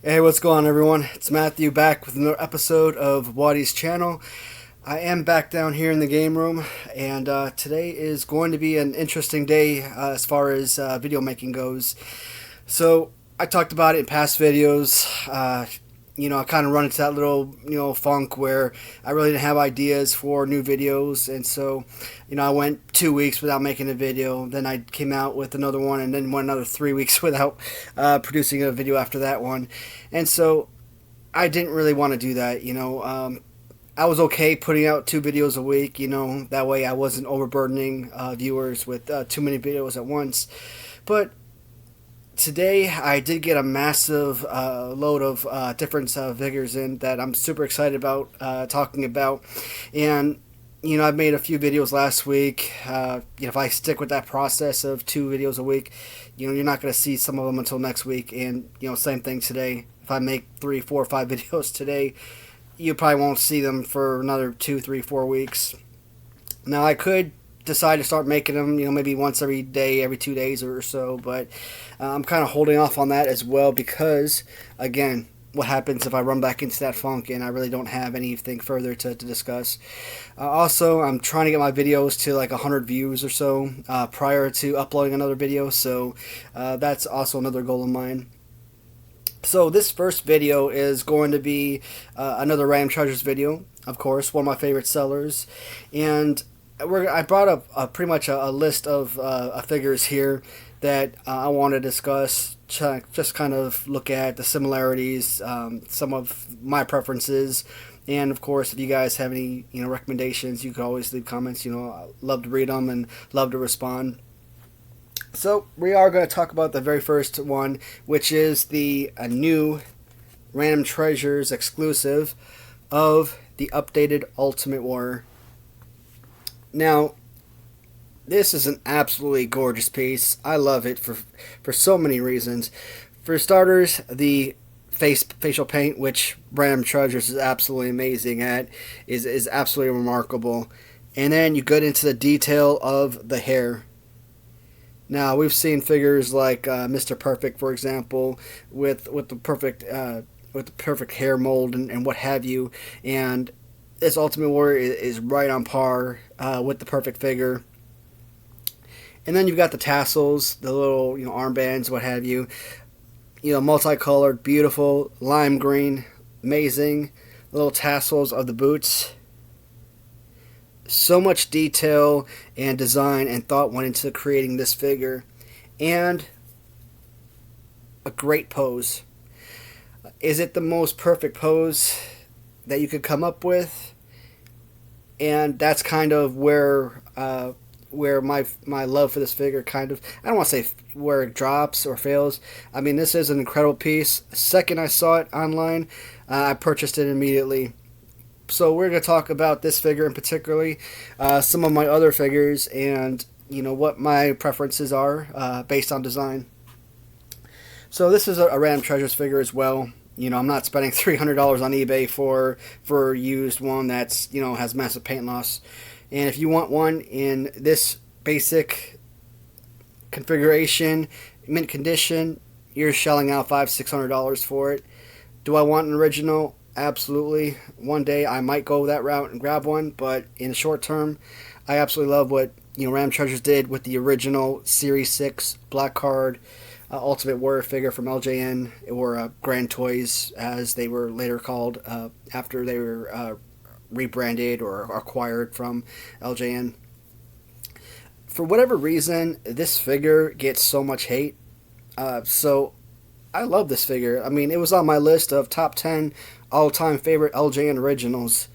Hey, what's going on, everyone? It's Matthew back with another episode of Watty's channel. I am back down here in the game room, and today is going to be an interesting day as far as video making goes. So, I talked about it in past videos. I kind of run into that little, funk where I really didn't have ideas for new videos, and so, I went 2 weeks without making a video. Then I came out with another one, and then went another 3 weeks without producing a video after that one, and so I didn't really want to do that. I was okay putting out 2 videos a week. That way I wasn't overburdening viewers with too many videos at once, but today I did get a massive load of different figures in that I'm super excited about talking about. And I've made a few videos last week. If I stick with that process of 2 videos a week, you're not going to see some of them until next week. And same thing today. If I make 3, 4, 5 videos today, you probably won't see them for another 2, 3, 4 weeks. Now I could decide to start making them, maybe once every day, every 2 days or so, but I'm kind of holding off on that as well because, again, what happens if I run back into that funk and I really don't have anything further to discuss. Also, I'm trying to get my videos to like 100 views or so prior to uploading another video, so that's also another goal of mine. So this first video is going to be another Random Treasures video, of course, one of my favorite sellers, and I brought up pretty much a list of figures here that I want to discuss, just kind of look at the similarities, some of my preferences, and of course, if you guys have any recommendations, you can always leave comments. I love to read them and love to respond. So we are going to talk about the very first one, which is the new Random Treasures exclusive of the updated Ultimate Warrior. Now, this is an absolutely gorgeous piece. I love it for so many reasons. For starters, the facial paint, which Random Treasures is absolutely amazing at, is absolutely remarkable. And then you get into the detail of the hair. Now, we've seen figures like Mr. Perfect, for example, with the perfect hair mold and what have you, and this Ultimate Warrior is right on par with the perfect figure. And then you've got the tassels, the little armbands, what have you. Multicolored, beautiful, lime green, amazing. Little tassels of the boots. So much detail and design and thought went into creating this figure. And a great pose. Is it the most perfect pose that you could come up with? And that's kind of where my love for this figure kind of, I don't want to say where it drops or fails. I mean, this is an incredible piece. The second I saw it online, I purchased it immediately. So we're going to talk about this figure in particularly, some of my other figures, and what my preferences are based on design. So this is a Random Treasures figure as well. I'm not spending $300 on eBay for a used one that's has massive paint loss. And if you want one in this basic configuration, mint condition, you're shelling out $500-600 for it. Do I want an original? Absolutely. One day I might go that route and grab one, but in the short term, I absolutely love what Random Treasures did with the original Series 6 Black Card Ultimate Warrior figure from LJN, or Grand Toys as they were later called after they were rebranded or acquired from LJN. For whatever reason, this figure gets so much hate. So I love this figure. I mean, it was on my list of top 10 all-time favorite LJN originals.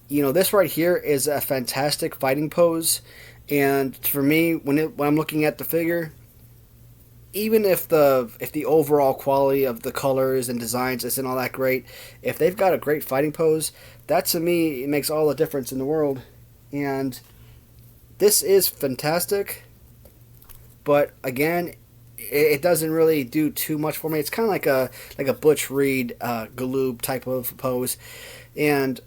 This right here is a fantastic fighting pose, and for me, when I'm looking at the figure, even if the overall quality of the colors and designs isn't all that great, if they've got a great fighting pose, that to me, it makes all the difference in the world. And this is fantastic, but again, it doesn't really do too much for me. It's kind of like a Butch Reed Galoob type of pose, and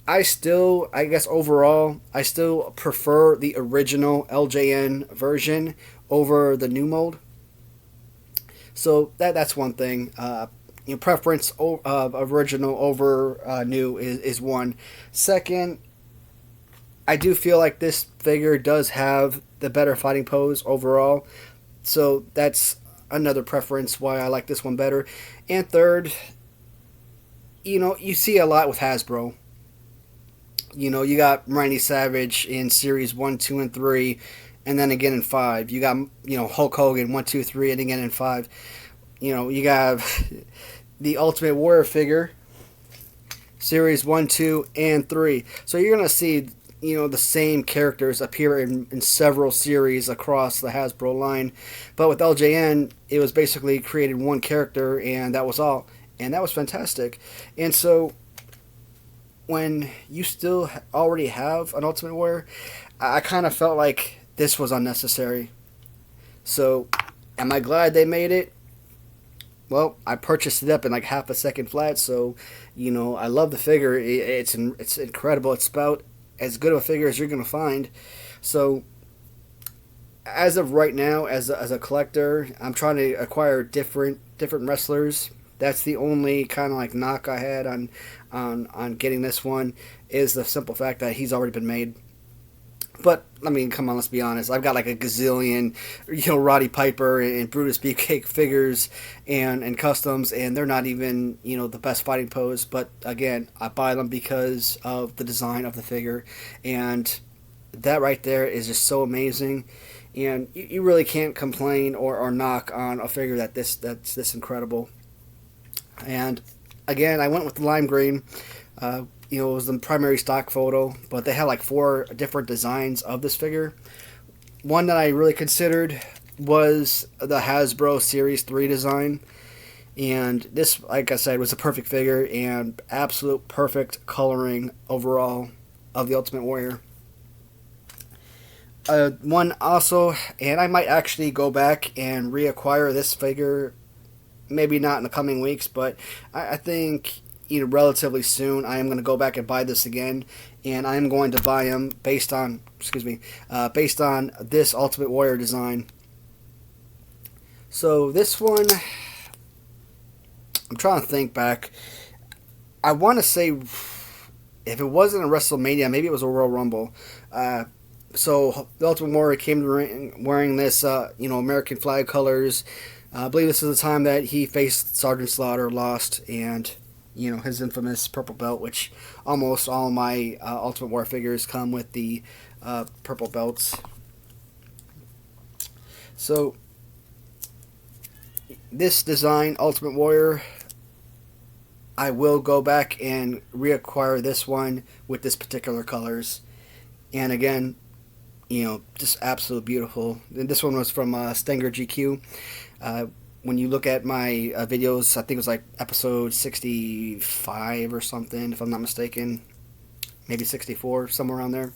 I guess overall, I still prefer the original LJN version over the new mold. So that's one thing. preference of original over new is one. Second, I do feel like this figure does have the better fighting pose overall, so that's another preference why I like this one better. And third, you see a lot with Hasbro. You got Randy Savage in Series 1, 2, and 3, and then again in 5. You got, Hulk Hogan 1, 2, 3, and again in 5. You got the Ultimate Warrior figure, Series 1, 2, and 3. So you're going to see, the same characters appear in several series across the Hasbro line. But with LJN, it was basically created one character, and that was all. And that was fantastic. And so when you still already have an Ultimate Warrior, I kind of felt like this was unnecessary. So, am I glad they made it? Well, I purchased it up in like half a second flat, so, I love the figure. It's incredible. It's about as good of a figure as you're going to find. So, as of right now, as a collector, I'm trying to acquire different wrestlers. That's the only kind of like knock I had on getting this one, is the simple fact that he's already been made. But, I mean, come on, let's be honest. I've got like a gazillion, Roddy Piper and Brutus Beefcake figures and customs, and they're not even, the best fighting pose. But, again, I buy them because of the design of the figure. And that right there is just so amazing. And you really can't complain or knock on a figure that's this incredible. And, again, I went with the lime green. It was the primary stock photo, but they had like 4 different designs of this figure. One that I really considered was the Hasbro Series 3 design. And this, like I said, was a perfect figure and absolute perfect coloring overall of the Ultimate Warrior. One also, and I might actually go back and reacquire this figure, maybe not in the coming weeks, but I think relatively soon I am going to go back and buy this again, and I am going to buy him based on this Ultimate Warrior design. So this one, I'm trying to think back. I want to say, if it wasn't a WrestleMania, maybe it was a Royal Rumble. So the Ultimate Warrior came to the ring wearing this, American flag colors. I believe this is the time that he faced Sergeant Slaughter, lost, and his infamous purple belt, which almost all my Ultimate Warrior figures come with the purple belts. So, this design, Ultimate Warrior, I will go back and reacquire this one with this particular colors. And again, just absolutely beautiful. And this one was from Stenger GQ. When you look at my videos, I think it was like episode 65 or something, if I'm not mistaken. Maybe 64, somewhere around there.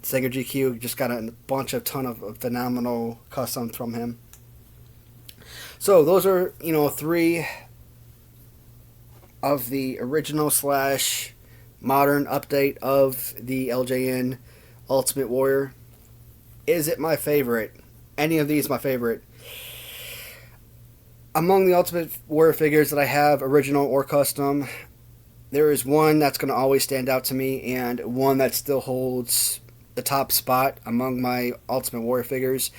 Sega GQ just got a ton of phenomenal customs from him. So those are, 3 of the original / modern update of the LJN Ultimate Warrior. Is it my favorite? Any of these my favorite? Among the Ultimate Warrior figures that I have, original or custom, there is one that's going to always stand out to me, and one that still holds the top spot among my Ultimate Warrior figures.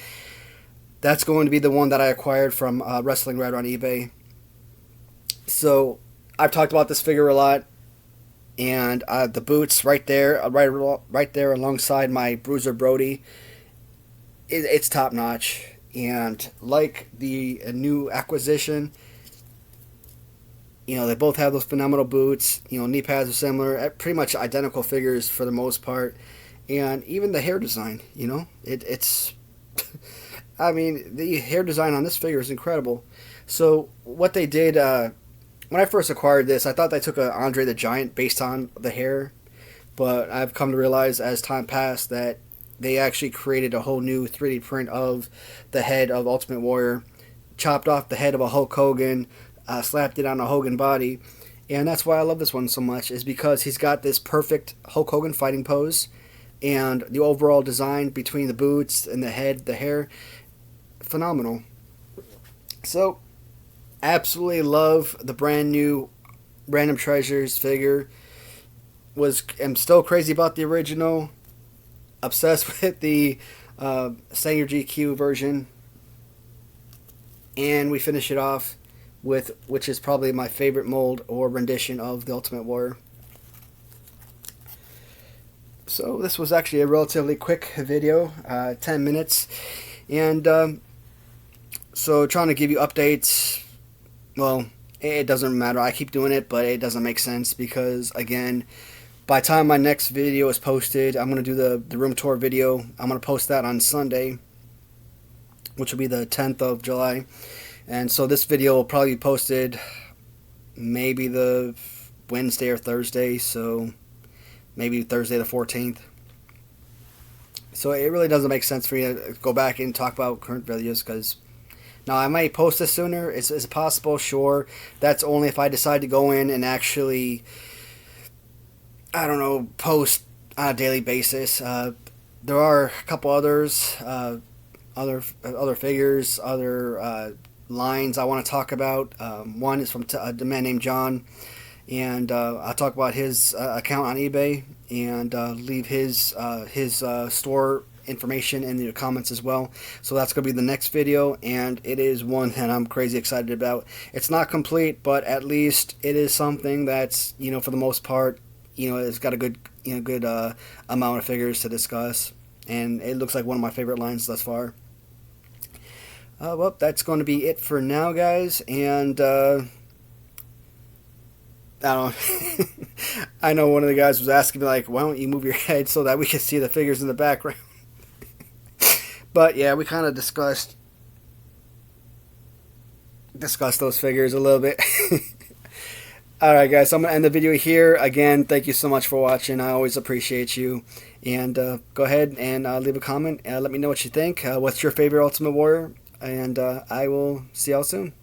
That's going to be the one that I acquired from Wrestling Red on eBay. So, I've talked about this figure a lot, and the boots right there alongside my Bruiser Brody, it's top notch. And like the new acquisition, they both have those phenomenal boots. Knee pads are similar, pretty much identical figures for the most part. And even the hair design, it's I mean, the hair design on this figure is incredible. So what they did, when I first acquired this, I thought they took a Andre the Giant based on the hair. But I've come to realize as time passed that they actually created a whole new 3D print of the head of Ultimate Warrior, chopped off the head of a Hulk Hogan, slapped it on a Hogan body, and that's why I love this one so much, is because he's got this perfect Hulk Hogan fighting pose, and the overall design between the boots and the head, the hair, phenomenal. So, Absolutely love the brand new Random Treasures figure. Am still crazy about the original. Obsessed with the Sanger GQ version. And we finish it off with, which is probably my favorite mold or rendition of the Ultimate Warrior. So this was actually a relatively quick video, 10 minutes. And so trying to give you updates, well, it doesn't matter. I keep doing it, but it doesn't make sense because, again, by the time my next video is posted, I'm going to do the room tour video. I'm going to post that on Sunday, which will be the 10th of July. And so this video will probably be posted maybe the Wednesday or Thursday, so maybe Thursday the 14th. So it really doesn't make sense for me to go back and talk about current videos because now I might post this sooner. Is it possible? Sure. That's only if I decide to go in and actually, I don't know, post on a daily basis. There are a couple others, other figures, other lines I want to talk about. One is from a man named John, and I'll talk about his account on eBay and leave his store information in the comments as well. So that's going to be the next video, and it is one that I'm crazy excited about. It's not complete, but at least it is something that's, for the most part, it's got a good amount of figures to discuss, and it looks like one of my favorite lines thus far. Well, that's going to be it for now, guys, and I don't know. I know one of the guys was asking me, like, why don't you move your head so that we can see the figures in the background? But yeah, we kind of discussed those figures a little bit. Alright guys, so I'm going to end the video here. Again, thank you so much for watching. I always appreciate you. And go ahead and leave a comment. Let me know what you think. What's your favorite Ultimate Warrior? And I will see y'all soon.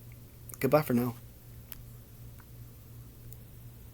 Goodbye for now.